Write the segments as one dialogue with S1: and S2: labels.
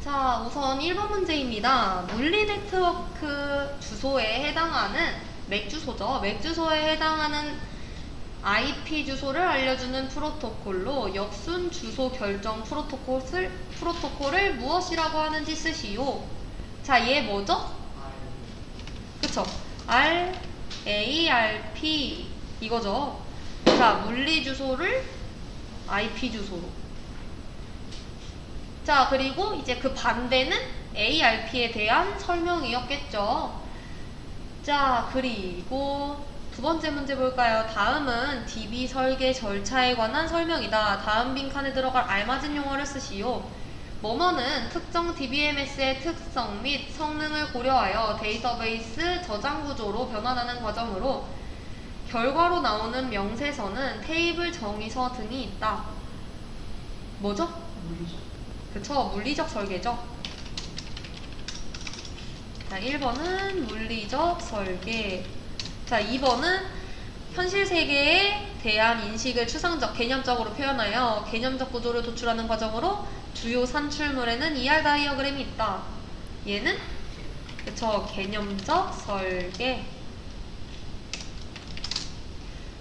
S1: 자, 우선 1번 문제입니다. 물리 네트워크 주소에 해당하는 맥 주소죠. 맥 주소에 해당하는 IP 주소를 알려주는 프로토콜로 역순 주소 결정 프로토콜을 무엇이라고 하는지 쓰시오. 자, 얘 뭐죠? 그쵸? ARP 이거죠. 자, 물리 주소를 IP 주소로. 자, 그리고 이제 그 반대는 ARP에 대한 설명이었겠죠. 자, 그리고 두 번째 문제 볼까요? 다음은 DB 설계 절차에 관한 설명이다. 다음 빈칸에 들어갈 알맞은 용어를 쓰시오. 뭐뭐는 특정 DBMS의 특성 및 성능을 고려하여 데이터베이스 저장 구조로 변환하는 과정으로 결과로 나오는 명세서는 테이블 정의서 등이 있다. 뭐죠? 그쵸, 물리적 설계죠. 자, 1번은 물리적 설계. 자, 2번은 현실 세계에 대한 인식을 추상적, 개념적으로 표현하여 개념적 구조를 도출하는 과정으로 주요 산출물에는 ER 다이어그램이 있다. 얘는 그쵸, 개념적 설계.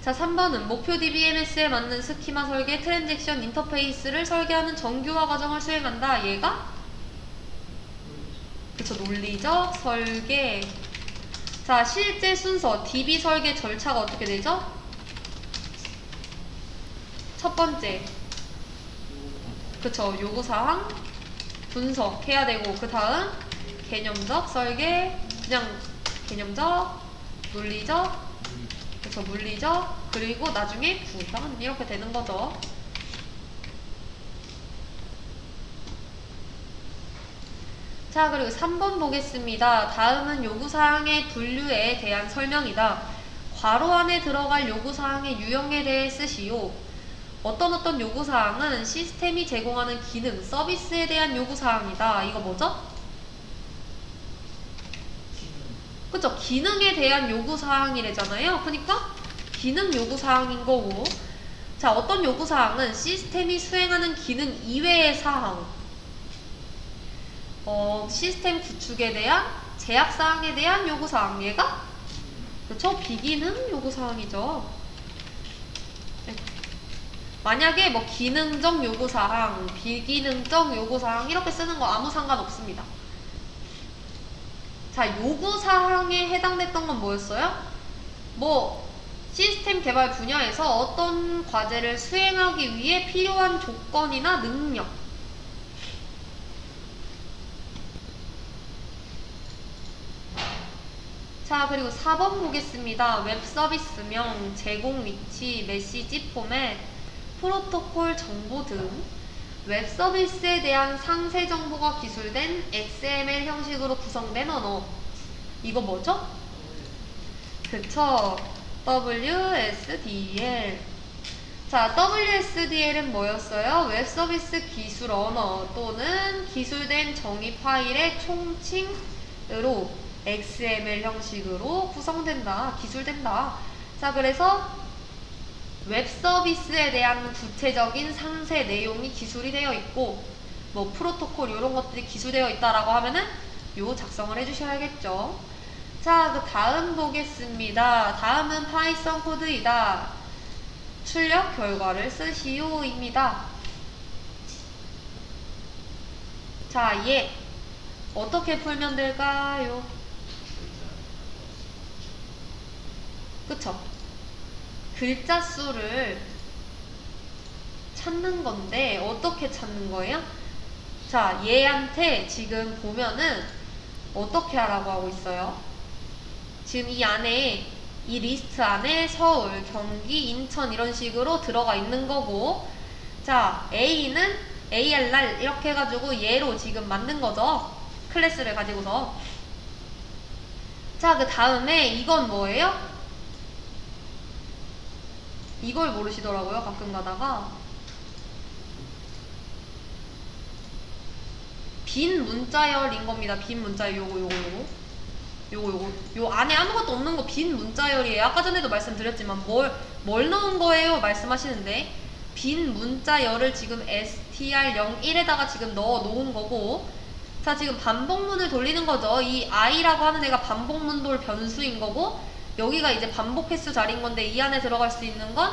S1: 자, 3번은 목표 DBMS에 맞는 스키마 설계, 트랜잭션 인터페이스를 설계하는 정규화 과정을 수행한다. 얘가? 그쵸, 논리적 설계. 자, 실제 순서, DB 설계 절차가 어떻게 되죠? 첫 번째, 그쵸, 요구사항 분석해야 되고, 그 다음 개념적 설계, 그냥 개념적, 논리적, 그쵸, 물리적, 그리고 나중에 구상, 이렇게 되는 거죠. 자, 그리고 3번 보겠습니다. 다음은 요구사항의 분류에 대한 설명이다. 괄호 안에 들어갈 요구사항의 유형에 대해 쓰시오. 어떤 요구사항은 시스템이 제공하는 기능, 서비스에 대한 요구사항이다. 이거 뭐죠? 그쵸? 기능에 대한 요구사항이래잖아요. 그러니까 기능 요구사항인 거고, 자, 어떤 요구사항은 시스템이 수행하는 기능 이외의 사항, 시스템 구축에 대한 제약사항에 대한 요구사항, 얘가 그쵸? 비기능 요구사항이죠. 네. 만약에 뭐 기능적 요구사항, 비기능적 요구사항 이렇게 쓰는 거 아무 상관없습니다. 자, 요구사항에 해당됐던 건 뭐였어요? 뭐 시스템 개발 분야에서 어떤 과제를 수행하기 위해 필요한 조건이나 능력. 자, 그리고 4번 보겠습니다. 웹 서비스명, 제공 위치, 메시지 포맷, 프로토콜 정보 등 웹 서비스에 대한 상세 정보가 기술된 XML 형식으로 구성된 언어. 이거 뭐죠? 그쵸. WSDL. 자, WSDL은 뭐였어요? 웹 서비스 기술 언어 또는 기술된 정의 파일의 총칭으로 XML 형식으로 구성된다. 기술된다. 자, 그래서 웹 서비스에 대한 구체적인 상세 내용이 기술이 되어 있고, 뭐 프로토콜 이런 것들이 기술되어 있다라고 하면은 요 작성을 해주셔야겠죠. 자, 그 다음 보겠습니다. 다음은 파이썬 코드이다. 출력 결과를 쓰시오입니다. 자, 얘 어떻게 풀면 될까요? 그쵸? 글자 수를 찾는 건데 어떻게 찾는 거예요? 자, 얘한테 지금 보면은 어떻게 하라고 하고 있어요? 지금 이 안에, 이 리스트 안에 서울, 경기, 인천 이런 식으로 들어가 있는 거고, 자, A는 ALR 이렇게 해가지고 얘로 지금 만든 거죠. 클래스를 가지고서. 자, 그 다음에 이건 뭐예요? 이걸 모르시더라고요, 가끔 가다가. 빈 문자열인 겁니다. 빈 문자열, 요거. 요 안에 아무것도 없는 거 빈 문자열이에요. 아까 전에도 말씀드렸지만 뭘 넣은 거예요? 말씀하시는데 빈 문자열을 지금 str01에다가 지금 넣어 놓은 거고, 자, 지금 반복문을 돌리는 거죠. 이 i라고 하는 애가 반복문 돌 변수인 거고, 여기가 이제 반복 횟수 자리인 건데, 이 안에 들어갈 수 있는 건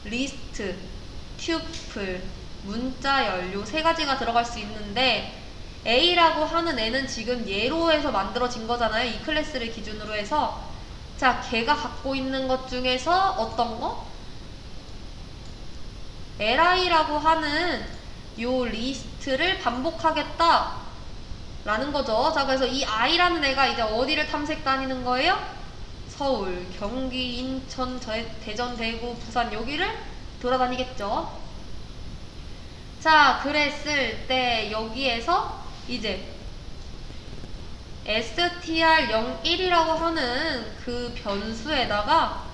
S1: 리스트, 튜플, 문자열 요 세 가지가 들어갈 수 있는데, A라고 하는 애는 지금 얘로 해서 만들어진 거잖아요. 이 클래스를 기준으로 해서. 자, 걔가 갖고 있는 것 중에서 어떤 거? li라고 하는 요 리스트를 반복하겠다 라는 거죠. 자, 그래서 이 i라는 애가 이제 어디를 탐색 다니는 거예요? 서울, 경기, 인천, 대전, 대구, 부산 여기를 돌아다니겠죠. 자, 그랬을 때 여기에서 이제 str01이라고 하는 그 변수에다가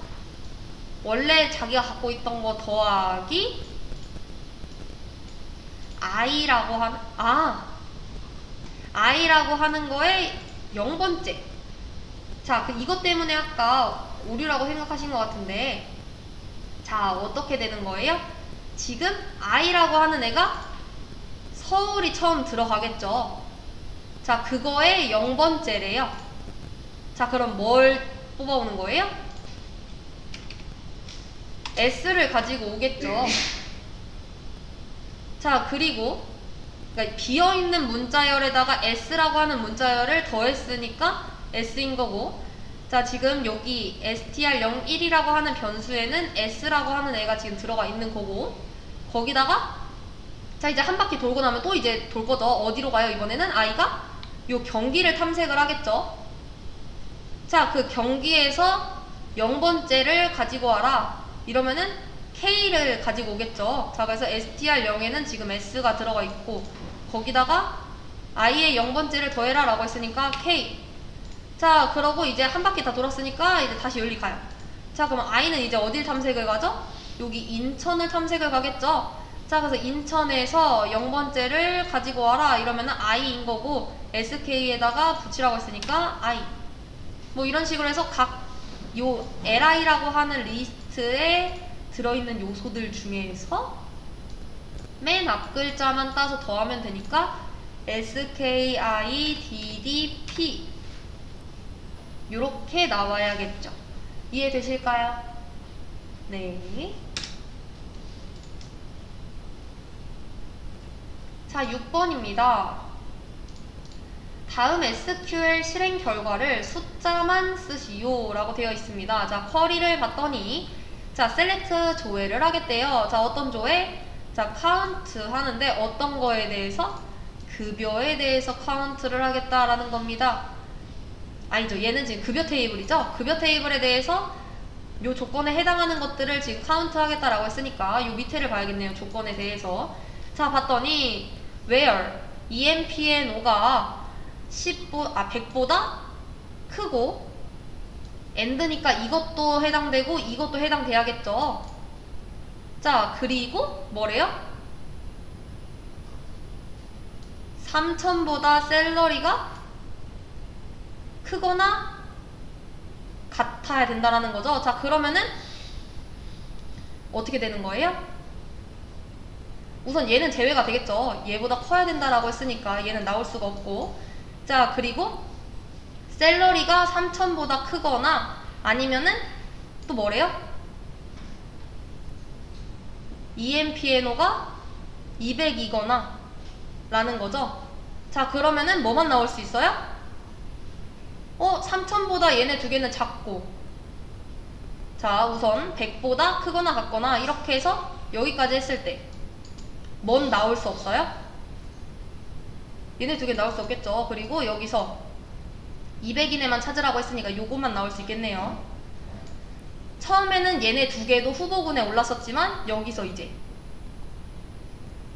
S1: 원래 자기가 갖고 있던 거 더하기 i라고 하는 거에 0번째. 자, 이것 때문에 아까 오류라고 생각하신 것 같은데, 자, 어떻게 되는 거예요? 지금 i라고 하는 애가 서울이 처음 들어가겠죠. 자, 그거에 0번째래요. 자, 그럼 뭘 뽑아오는 거예요? s를 가지고 오겠죠. 자, 그리고 그러니까 비어있는 문자열에다가 s라고 하는 문자열을 더했으니까 s인 거고, 자, 지금 여기 str01이라고 하는 변수에는 s라고 하는 애가 지금 들어가 있는 거고, 거기다가 자, 이제 한 바퀴 돌고 나면 또 이제 돌 거죠. 어디로 가요? 이번에는 i가 요 경기를 탐색을 하겠죠. 자, 그 경기에서 0번째를 가지고 와라 이러면은 K를 가지고 오겠죠. 자, 그래서 str0에는 지금 S가 들어가 있고, 거기다가 i의 0번째를 더해라 라고 했으니까 K. 자, 그러고 이제 한 바퀴 다 돌았으니까 이제 다시 여기 가요. 자, 그럼 i는 이제 어딜 탐색을 가죠? 여기 인천을 탐색을 가겠죠. 자, 그래서 인천에서 0번째를 가지고 와라 이러면은 i인 거고, sk에다가 붙이라고 했으니까 i. 뭐 이런 식으로 해서 각 요 li라고 하는 리스트에 들어있는 요소들 중에서 맨 앞 글자만 따서 더하면 되니까 skiddp 요렇게 나와야겠죠. 이해되실까요? 네. 자, 6번입니다. 다음 SQL 실행 결과를 숫자만 쓰시오 라고 되어 있습니다. 자, 쿼리를 봤더니 자, 셀렉트 조회를 하겠대요. 자, 어떤 조회? 자, 카운트 하는데 어떤 거에 대해서? 급여에 대해서 카운트를 하겠다라는 겁니다. 아니죠. 얘는 지금 급여 테이블이죠. 급여 테이블에 대해서 요 조건에 해당하는 것들을 지금 카운트 하겠다라고 했으니까 요 밑에를 봐야겠네요. 조건에 대해서. 자, 봤더니 where empno가 100보다 크고 and니까 이것도 해당되고 이것도 해당돼야겠죠. 자, 그리고 뭐래요? 3000보다 샐러리가 크거나 같아야 된다라는 거죠. 자, 그러면은 어떻게 되는 거예요? 우선 얘는 제외가 되겠죠. 얘보다 커야 된다라고 했으니까 얘는 나올 수가 없고, 자, 그리고 샐러리가 3000보다 크거나 아니면은 또 뭐래요? empno가 200이거나 라는 거죠. 자, 그러면은 뭐만 나올 수 있어요? 3000보다 얘네 두 개는 작고, 자, 우선 100보다 크거나 같거나 이렇게 해서 여기까지 했을 때 뭔 나올 수 없어요? 얘네 두 개 나올 수 없겠죠. 그리고 여기서 200인 애만 찾으라고 했으니까 요것만 나올 수 있겠네요. 처음에는 얘네 두 개도 후보군에 올랐었지만 여기서 이제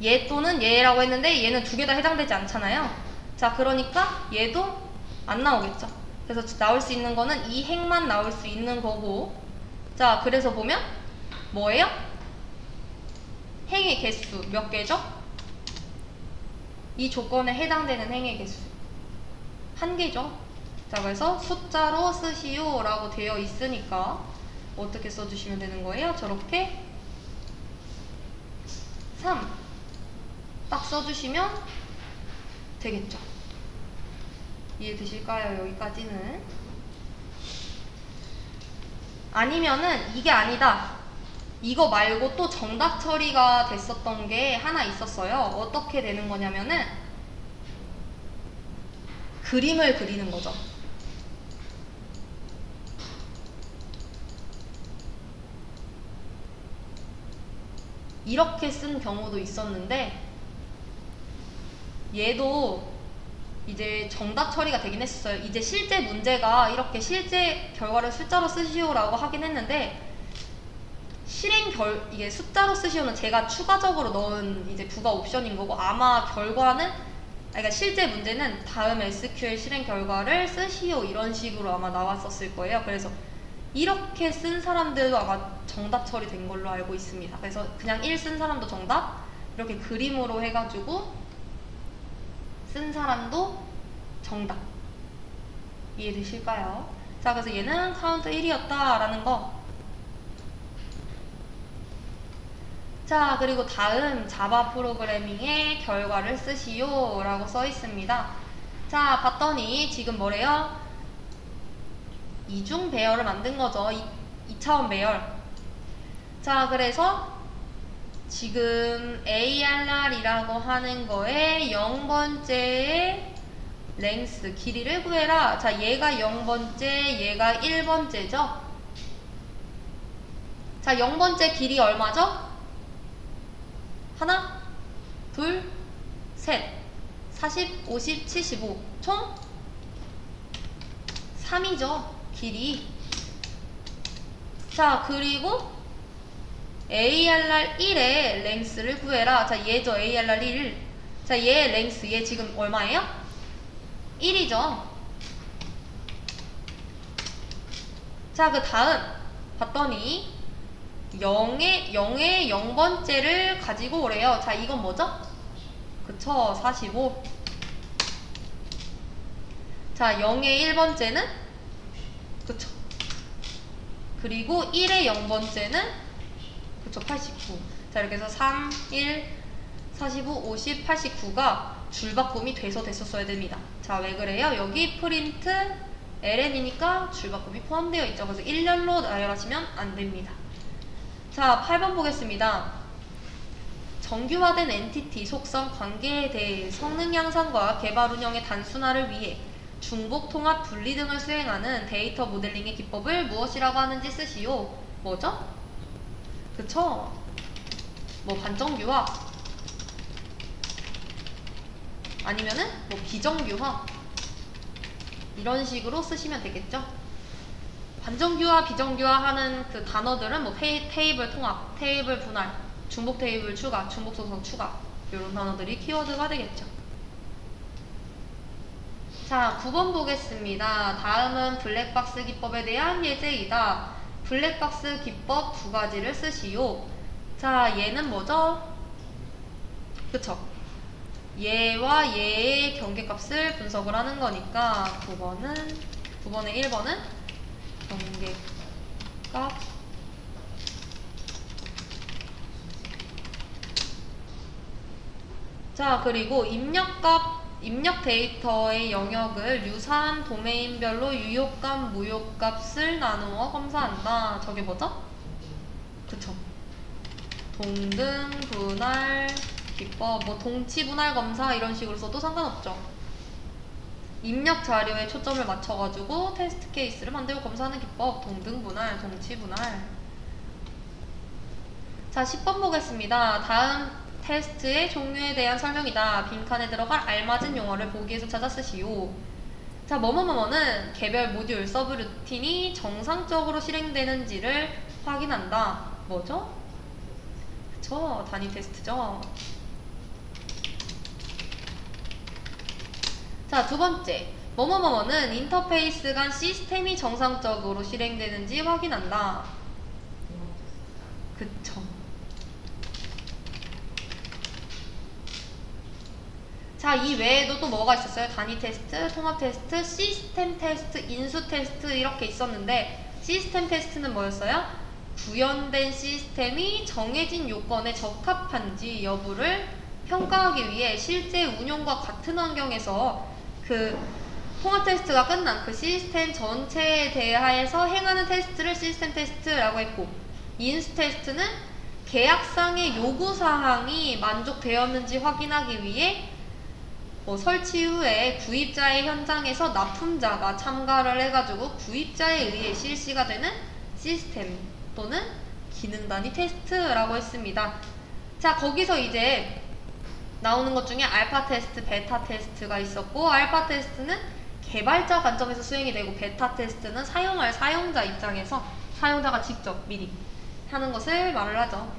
S1: 얘 또는 얘라고 했는데 얘는 두 개 다 해당되지 않잖아요. 자, 그러니까 얘도 안 나오겠죠. 그래서 나올 수 있는 거는 이 행만 나올 수 있는 거고, 자, 그래서 보면 뭐예요? 행의 개수 몇 개죠? 이 조건에 해당되는 행의 개수 1개죠. 자, 그래서 숫자로 쓰시오 라고 되어 있으니까 어떻게 써주시면 되는 거예요? 저렇게 3 딱 써주시면 되겠죠. 이해되실까요? 여기까지는. 아니면은 이게 아니다, 이거 말고 또 정답 처리가 됐었던 게 하나 있었어요. 어떻게 되는 거냐면은 그림을 그리는 거죠. 이렇게 쓴 경우도 있었는데 얘도 이제 정답 처리가 되긴 했었어요. 이제 실제 문제가 이렇게 실제 결과를 숫자로 쓰시오라고 하긴 했는데 이게 숫자로 쓰시오는 제가 추가적으로 넣은 이제 부가 옵션인 거고, 아마 결과는, 그러니까 실제 문제는 다음 SQL 실행 결과를 쓰시오 이런 식으로 아마 나왔었을 거예요. 그래서 이렇게 쓴 사람들도 아마 정답 처리된 걸로 알고 있습니다. 그래서 그냥 1 쓴 사람도 정답, 이렇게 그림으로 해가지고 쓴 사람도 정답. 이해되실까요? 자, 그래서 얘는 카운트 1이었다 라는 거. 자, 그리고 다음 자바 프로그래밍의 결과를 쓰시오 라고 써 있습니다. 자, 봤더니 지금 뭐래요? 이중 배열을 만든 거죠. 2차원 배열. 자, 그래서 지금 ARR이라고 하는 거에 0번째의 랭스, 길이를 구해라. 자, 얘가 0번째, 얘가 1번째죠. 자, 0번째 길이 얼마죠? 하나, 둘, 셋. 40, 50, 75. 총 3이죠. 길이. 자, 그리고 ARR1의 랭스를 구해라. 자, 얘죠. ARR1. 자, 얘의 랭스. 얘 지금 얼마예요? 1이죠. 자, 그 다음 봤더니 0의 0번째를 가지고 오래요. 자, 이건 뭐죠? 그쵸, 45. 자, 0의 1번째는 그쵸. 그리고 1의 0번째는 그쵸, 89. 자, 이렇게 해서 3, 1, 45, 50, 89가 줄바꿈이 돼서 됐었어야 됩니다. 자, 왜 그래요? 여기 프린트 ln이니까 줄바꿈이 포함되어 있죠. 그래서 1년로 나열하시면 안 됩니다. 자, 8번 보겠습니다. 정규화된 엔티티 속성 관계에 대해 성능 향상과 개발 운영의 단순화를 위해 중복, 통합, 분리 등을 수행하는 데이터 모델링의 기법을 무엇이라고 하는지 쓰시오. 뭐죠? 그쵸? 뭐 반정규화 아니면은 뭐 비정규화 이런 식으로 쓰시면 되겠죠? 반정규화, 비정규화 하는 그 단어들은 뭐 테이블 통합, 테이블 분할, 중복 테이블 추가, 중복 소성 추가, 이런 단어들이 키워드가 되겠죠. 자, 9번 보겠습니다. 다음은 블랙박스 기법에 대한 예제이다. 블랙박스 기법 두 가지를 쓰시오. 자, 얘는 뭐죠? 그쵸? 얘와 얘의 경계값을 분석을 하는 거니까 9번의 1번은 경계값 자, 그리고 입력 데이터의 영역을 유사한 도메인별로 유효값, 무효값을 나누어 검사한다. 저게 뭐죠? 그쵸? 동등, 분할, 기법, 뭐 동치 분할 검사 이런 식으로 써도 상관없죠. 입력 자료에 초점을 맞춰가지고 테스트 케이스를 만들고 검사하는 기법, 동등 분할, 동치 분할. 자, 10번 보겠습니다. 다음 테스트의 종류에 대한 설명이다. 빈칸에 들어갈 알맞은 용어를 보기에서 찾아 쓰시오. 자, 뭐뭐뭐뭐는 개별 모듈, 서브루틴이 정상적으로 실행되는지를 확인한다. 뭐죠? 그쵸, 단위 테스트죠. 자, 두 번째, 뭐뭐뭐뭐는 인터페이스 간 시스템이 정상적으로 실행되는지 확인한다. 그쵸. 자, 이 외에도 또 뭐가 있었어요? 단위 테스트, 통합 테스트, 시스템 테스트, 인수 테스트 이렇게 있었는데 시스템 테스트는 뭐였어요? 구현된 시스템이 정해진 요건에 적합한지 여부를 평가하기 위해 실제 운용과 같은 환경에서 그 통합 테스트가 끝난 그 시스템 전체에 대하여서 행하는 테스트를 시스템 테스트라고 했고, 인수 테스트는 계약상의 요구사항이 만족되었는지 확인하기 위해 설치 후에 구입자의 현장에서 납품자가 참가를 해가지고 구입자에 의해 실시가 되는 시스템 또는 기능 단위 테스트라고 했습니다. 자, 거기서 이제 나오는 것 중에 알파 테스트, 베타 테스트가 있었고, 알파 테스트는 개발자 관점에서 수행이 되고, 베타 테스트는 사용할 사용자 입장에서 사용자가 직접 미리 하는 것을 말을 하죠.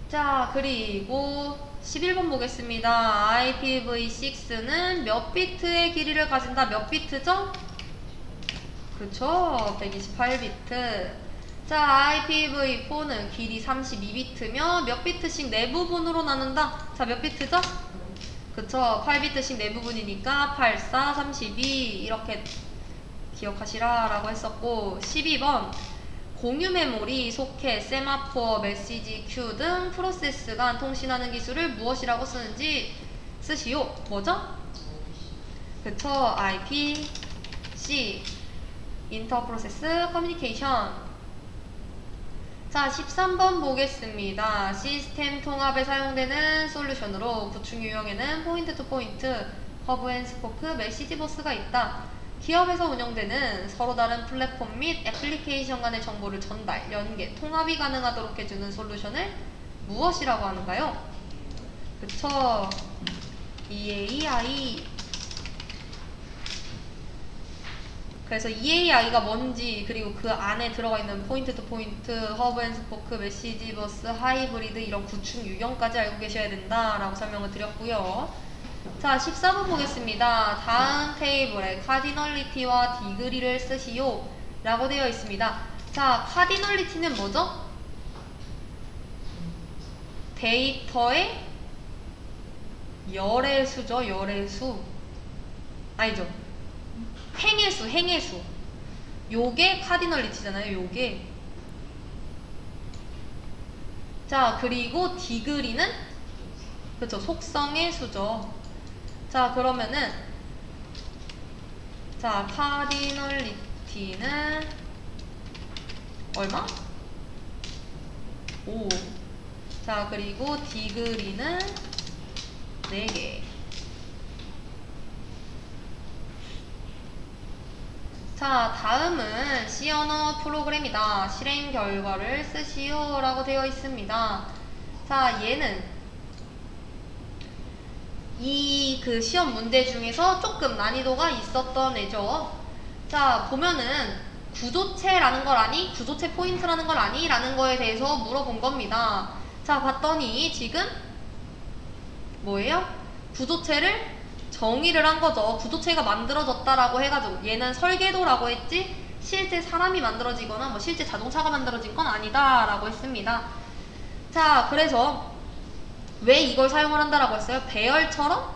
S1: 자, 그리고 11번 보겠습니다. IPv6는 몇 비트의 길이를 가진다? 몇 비트죠? 그쵸, 128비트. 자, IPv4는 길이 32비트며 몇 비트씩 네 부분으로 나눈다. 자, 몇 비트죠? 그쵸, 8비트씩 네 부분이니까 84, 32 이렇게 기억하시라 라고 했었고, 12번 공유 메모리, 소켓, 세마포어, 메시지 큐 등 프로세스 간 통신하는 기술을 무엇이라고 쓰는지 쓰시오. 뭐죠? 그쵸, IP, C, 인터프로세스 커뮤니케이션. 자, 13번 보겠습니다. 시스템 통합에 사용되는 솔루션으로 구축 유형에는 포인트 투 포인트, 허브 앤 스포크, 메시지 버스가 있다. 기업에서 운영되는 서로 다른 플랫폼 및 애플리케이션 간의 정보를 전달, 연계, 통합이 가능하도록 해주는 솔루션을 무엇이라고 하는가요? 그쵸, EAI. 그래서 EAI가 뭔지, 그리고 그 안에 들어가 있는 포인트 투 포인트, 허브 앤 스포크, 메시지 버스, 하이브리드 이런 구축 유형까지 알고 계셔야 된다라고 설명을 드렸고요. 자, 14번 보겠습니다. 다음 테이블에 카디널리티와 디그리를 쓰시오 라고 되어 있습니다. 자, 카디널리티는 뭐죠? 데이터의 열의 수죠. 열의 수. 아니죠, 행의 수, 행의 수. 요게 카디널리티잖아요, 요게. 자, 그리고 디그리는 그쵸, 속성의 수죠. 자, 그러면은 자, 카디널리티는 얼마? 5. 자, 그리고 디그리는 4개. 자, 다음은 C 언어 프로그램이다. 실행 결과를 쓰시오 라고 되어 있습니다. 자, 얘는 이 그 시험 문제 중에서 조금 난이도가 있었던 애죠. 자, 보면은 구조체라는 걸 아니? 구조체 포인트라는 걸 아니? 라는 거에 대해서 물어본 겁니다. 자, 봤더니 지금 뭐예요? 구조체를 정의를 한 거죠. 구조체가 만들어졌다라고 해가지고, 얘는 설계도라고 했지 실제 사람이 만들어지거나 뭐 실제 자동차가 만들어진 건 아니다 라고 했습니다. 자, 그래서 왜 이걸 사용을 한다라고 했어요? 배열처럼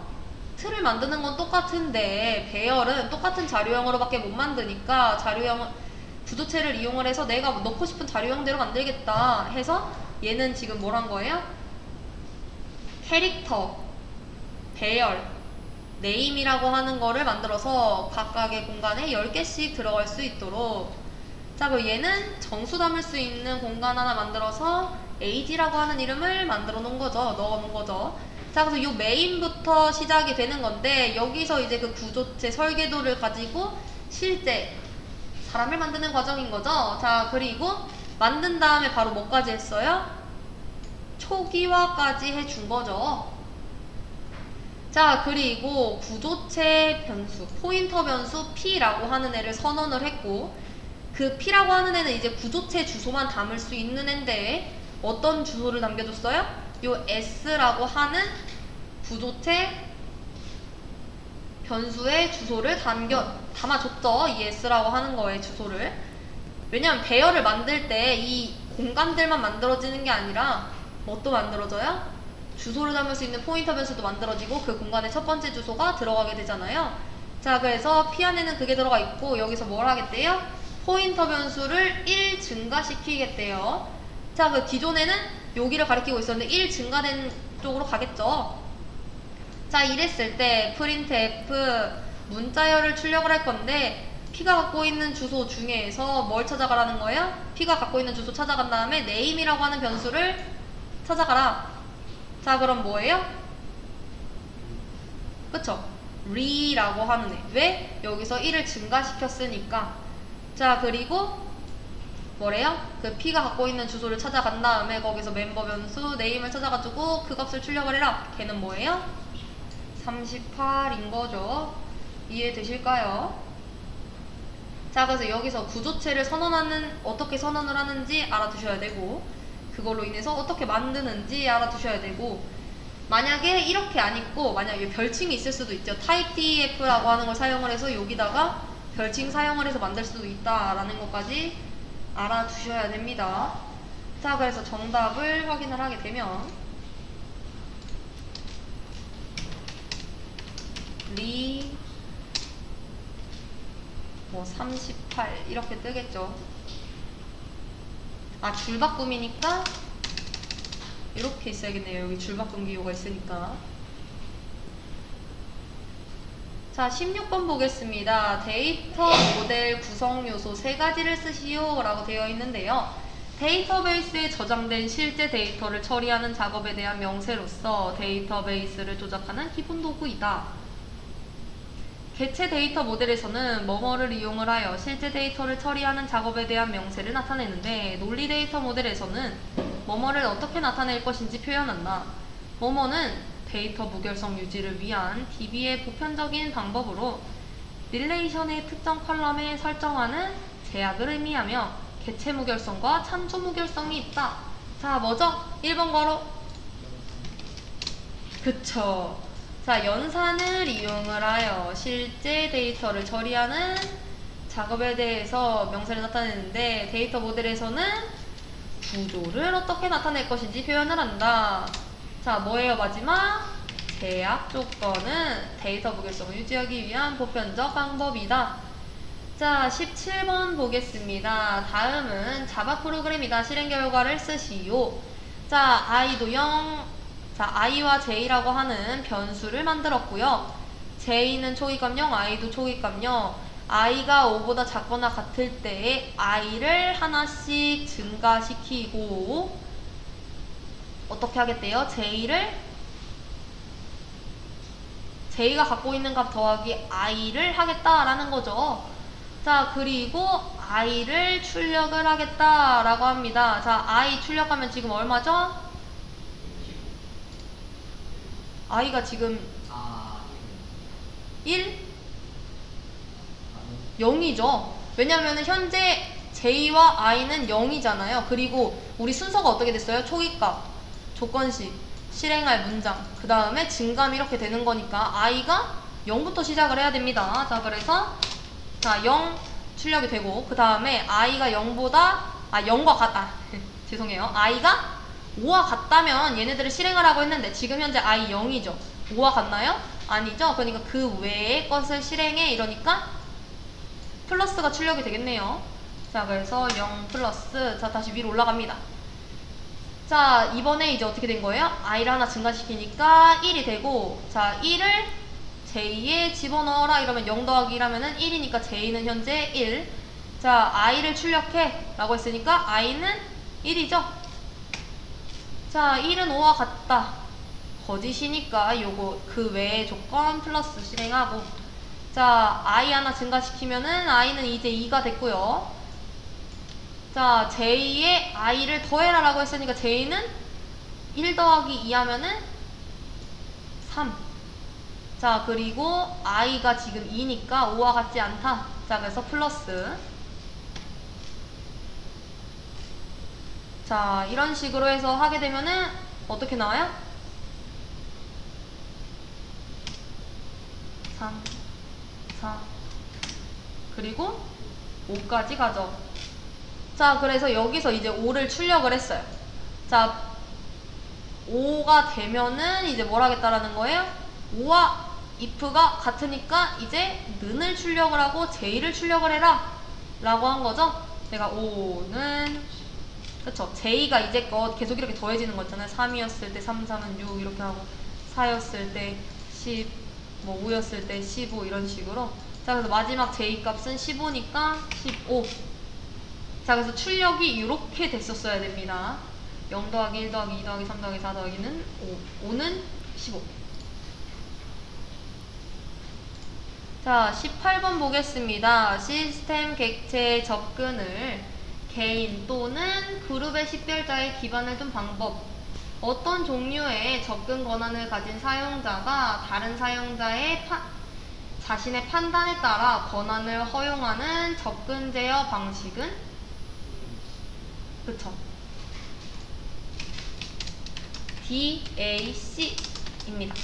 S1: 틀을 만드는 건 똑같은데 배열은 똑같은 자료형으로밖에 못 만드니까 자료형 구조체를 이용을 해서 내가 넣고 싶은 자료형대로 만들겠다 해서 얘는 지금 뭘 한 거예요? 캐릭터, 배열, 네임이라고 하는 거를 만들어서 각각의 공간에 10개씩 들어갈 수 있도록. 자, 그리고 얘는 정수 담을 수 있는 공간 하나 만들어서 AG라고 하는 이름을 만들어 놓은 거죠. 넣어 놓은 거죠. 자, 그래서 요 메인부터 시작이 되는 건데, 여기서 이제 그 구조체 설계도를 가지고 실제 사람을 만드는 과정인 거죠. 자, 그리고 만든 다음에 바로 뭐까지 했어요? 초기화까지 해준 거죠. 자, 그리고 구조체 변수, 포인터 변수 P라고 하는 애를 선언을 했고, 그 P라고 하는 애는 이제 구조체 주소만 담을 수 있는 애인데 어떤 주소를 남겨줬어요? 요 S라고 하는 구조체 변수의 주소를 담아줬죠. 이 S라고 하는 거의 주소를. 왜냐면 배열을 만들 때 이 공간들만 만들어지는 게 아니라 뭣도 만들어져요? 주소를 담을 수 있는 포인터 변수도 만들어지고 그 공간에 첫 번째 주소가 들어가게 되잖아요. 자, 그래서 P 안에는 그게 들어가 있고, 여기서 뭘 하겠대요? 포인터 변수를 1 증가시키겠대요. 자, 그 기존에는 여기를 가리키고 있었는데 1 증가된 쪽으로 가겠죠. 자, 이랬을 때 printf 문자열을 출력을 할 건데 P가 갖고 있는 주소 중에서 뭘 찾아가라는 거예요? P가 갖고 있는 주소 찾아간 다음에 name이라고 하는 변수를 찾아가라. 자, 그럼 뭐예요? 그쵸? re라고 하는 애. 왜? 여기서 1을 증가시켰으니까. 자, 그리고 뭐래요? 그 P가 갖고 있는 주소를 찾아간 다음에 거기서 멤버 변수 name을 찾아가지고 그 값을 출력을 해라. 걔는 뭐예요? 38인 거죠. 이해되실까요? 자, 그래서 여기서 구조체를 어떻게 선언을 하는지 알아두셔야 되고, 그걸로 인해서 어떻게 만드는지 알아두셔야 되고, 만약에 이렇게 안 있고 만약에 별칭이 있을 수도 있죠. typedf라고 하는 걸 사용을 해서 여기다가 별칭 사용을 해서 만들 수도 있다라는 것까지 알아두셔야 됩니다. 자, 그래서 정답을 확인을 하게 되면 뭐 38 이렇게 뜨겠죠. 아, 줄바꿈이니까 이렇게 있어야겠네요. 여기 줄바꿈 기호가 있으니까. 자, 16번 보겠습니다. 데이터 모델 구성 요소 3가지를 쓰시오 라고 되어 있는데요. 데이터베이스에 저장된 실제 데이터를 처리하는 작업에 대한 명세로서 데이터베이스를 조작하는 기본 도구이다. 개체 데이터 모델에서는 뭐뭐를 이용을 하여 실제 데이터를 처리하는 작업에 대한 명세를 나타내는데, 논리 데이터 모델에서는 뭐뭐를 어떻게 나타낼 것인지 표현한다. 뭐뭐는 데이터 무결성 유지를 위한 DB의 보편적인 방법으로 릴레이션의 특정 컬럼에 설정하는 제약을 의미하며 개체 무결성과 참조 무결성이 있다. 자, 뭐죠? 1번 괄호. 그쵸. 자, 연산을 이용을 하여 실제 데이터를 처리하는 작업에 대해서 명세를 나타내는데, 데이터 모델에서는 구조를 어떻게 나타낼 것인지 표현을 한다. 자, 뭐예요? 마지막 제약 조건은 데이터 무결성을 유지하기 위한 보편적 방법이다. 자, 17번 보겠습니다. 다음은 자바 프로그램이다. 실행 결과를 쓰시오. 자, i도 0, 자, i와 j라고 하는 변수를 만들었고요. j는 초기값 0, i도 초기값 0. i가 5보다 작거나 같을 때에 i를 하나씩 증가시키고 어떻게 하겠대요? j가 갖고 있는 값 더하기 i를 하겠다라는 거죠. 자, 그리고 i를 출력을 하겠다라고 합니다. 자, i 출력하면 지금 얼마죠? i가 지금 1? 0이죠. 왜냐면은 현재 j와 i는 0이잖아요. 그리고 우리 순서가 어떻게 됐어요? 초기값, 조건식, 실행할 문장, 그 다음에 증감 이렇게 되는 거니까 i가 0부터 시작을 해야 됩니다. 자, 그래서 자, 0 출력이 되고, 그 다음에 i가 0보다 0과 같다. 죄송해요. i가 5와 같다면 얘네들을 실행을 하고 했는데 지금 현재 i 0이죠. 5와 같나요? 아니죠. 그러니까 그 외의 것을 실행해 이러니까 플러스가 출력이 되겠네요. 자, 그래서 0 플러스. 자, 다시 위로 올라갑니다. 자, 이번에 이제 어떻게 된 거예요? i를 하나 증가시키니까 1이 되고, 자, 1을 j에 집어넣어라 이러면 0 더하기 1하면은 1이니까 j는 현재 1. 자, i를 출력해 라고 했으니까 i는 1이죠. 자, 1은 5와 같다. 거짓이니까 요거 그 외의 조건 플러스 실행하고, 자, i 하나 증가시키면은 i는 이제 2가 됐고요. 자, j에 i를 더해라 라고 했으니까 j는 1 더하기 2 하면은 3. 자, 그리고 i가 지금 2니까 5와 같지 않다. 자, 그래서 플러스. 자, 이런 식으로 해서 하게 되면은 어떻게 나와요? 3, 4, 그리고 5까지 가죠. 자, 그래서 여기서 이제 5를 출력을 했어요. 자, 5가 되면은 이제 뭘 하겠다라는 거예요? 5와 if가 같으니까 이제 는을 출력을 하고 j를 출력을 해라 라고 한 거죠. 내가 5는 그쵸? J가 이제껏 계속 이렇게 더해지는 거 있잖아요. 3이었을 때 3, 4는 6 이렇게 하고 4였을 때 10, 뭐 5였을 때 15 이런 식으로. 자, 그래서 마지막 J 값은 15니까 15. 자, 그래서 출력이 이렇게 됐었어야 됩니다. 0 더하기 1 더하기 2 더하기 3 더하기 4 더하기는 5. 5는 15. 자, 18번 보겠습니다. 시스템 객체의 접근을 개인 또는 그룹의 식별자에 기반을 둔 방법. 어떤 종류의 접근 권한을 가진 사용자가 다른 사용자의 자신의 판단에 따라 권한을 허용하는 접근 제어 방식은? 그쵸? DAC입니다.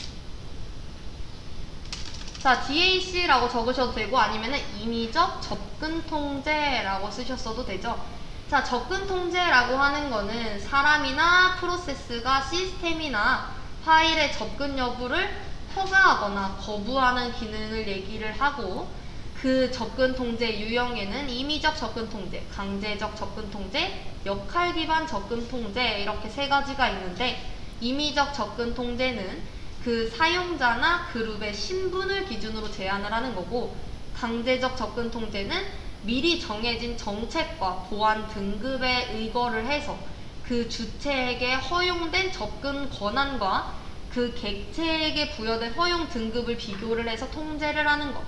S1: 자, DAC라고 적으셔도 되고 아니면은 임의적 접근 통제라고 쓰셨어도 되죠. 자, 접근 통제라고 하는 거는 사람이나 프로세스가 시스템이나 파일의 접근 여부를 허가하거나 거부하는 기능을 얘기를 하고, 그 접근 통제 유형에는 임의적 접근 통제, 강제적 접근 통제, 역할 기반 접근 통제 이렇게 세 가지가 있는데, 임의적 접근 통제는 그 사용자나 그룹의 신분을 기준으로 제한을 하는 거고, 강제적 접근 통제는 미리 정해진 정책과 보안 등급에 의거를 해서 그 주체에게 허용된 접근 권한과 그 객체에게 부여된 허용 등급을 비교를 해서 통제를 하는 것.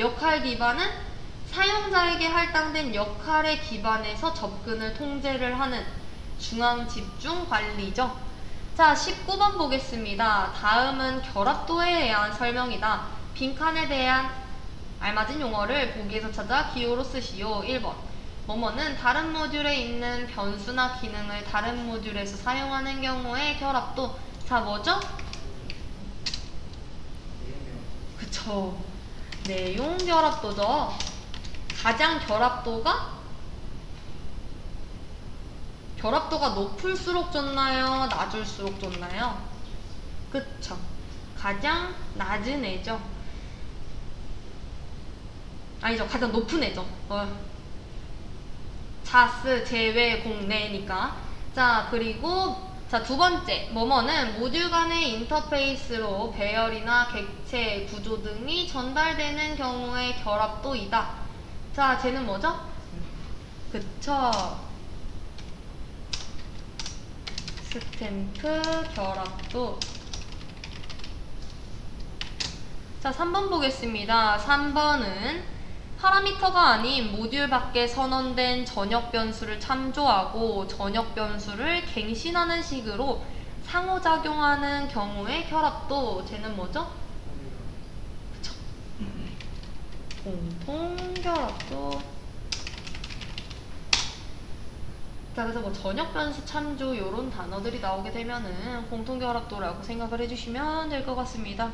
S1: 역할 기반은 사용자에게 할당된 역할에 기반해서 접근을 통제를 하는 중앙 집중 관리죠. 자, 19번 보겠습니다. 다음은 결합도에 대한 설명이다. 빈칸에 대한 알맞은 용어를 보기에서 찾아 기호로 쓰시오. 1번. 뭐뭐는 다른 모듈에 있는 변수나 기능을 다른 모듈에서 사용하는 경우의 결합도. 자, 뭐죠? 그쵸. 내용 결합도죠. 가장 결합도가 높을수록 좋나요? 낮을수록 좋나요? 그쵸. 가장 낮은 애죠. 아니죠. 가장 높은 애죠. 자스, 제외, 공내니까. 자, 그리고 자, 두 번째. 뭐뭐는 모듈 간의 인터페이스로 배열이나 객체, 구조 등이 전달되는 경우의 결합도이다. 자, 쟤는 뭐죠? 그쵸. 스탬프 결합도. 자, 3번 보겠습니다. 3번은 파라미터가 아닌 모듈 밖에 선언된 전역 변수를 참조하고 전역 변수를 갱신하는 식으로 상호작용하는 경우의 결합도. 쟤는 뭐죠? 그쵸. 공통결합도. 자, 그래서 뭐 전역 변수 참조 요런 단어들이 나오게 되면은 공통결합도라고 생각을 해주시면 될 것 같습니다.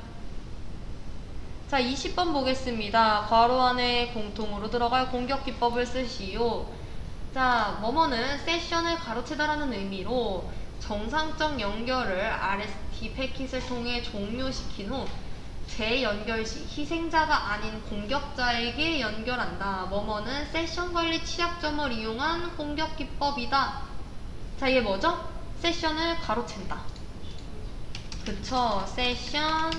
S1: 자, 20번 보겠습니다. 괄호 안에 공통으로 들어갈 공격 기법을 쓰시오. 자, 뭐뭐는 세션을 가로채다라는 의미로 정상적 연결을 RST 패킷을 통해 종료시킨 후 재연결 시 희생자가 아닌 공격자에게 연결한다. 뭐뭐는 세션 관리 취약점을 이용한 공격 기법이다. 자, 이게 뭐죠? 세션을 가로챈다. 그쵸. 세션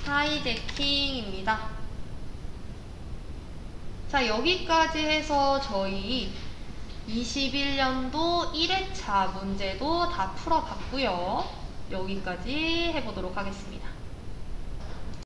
S1: 하이제킹입니다. 자, 여기까지 해서 저희 21년도 1회차 문제도 다 풀어봤고요. 여기까지 해보도록 하겠습니다.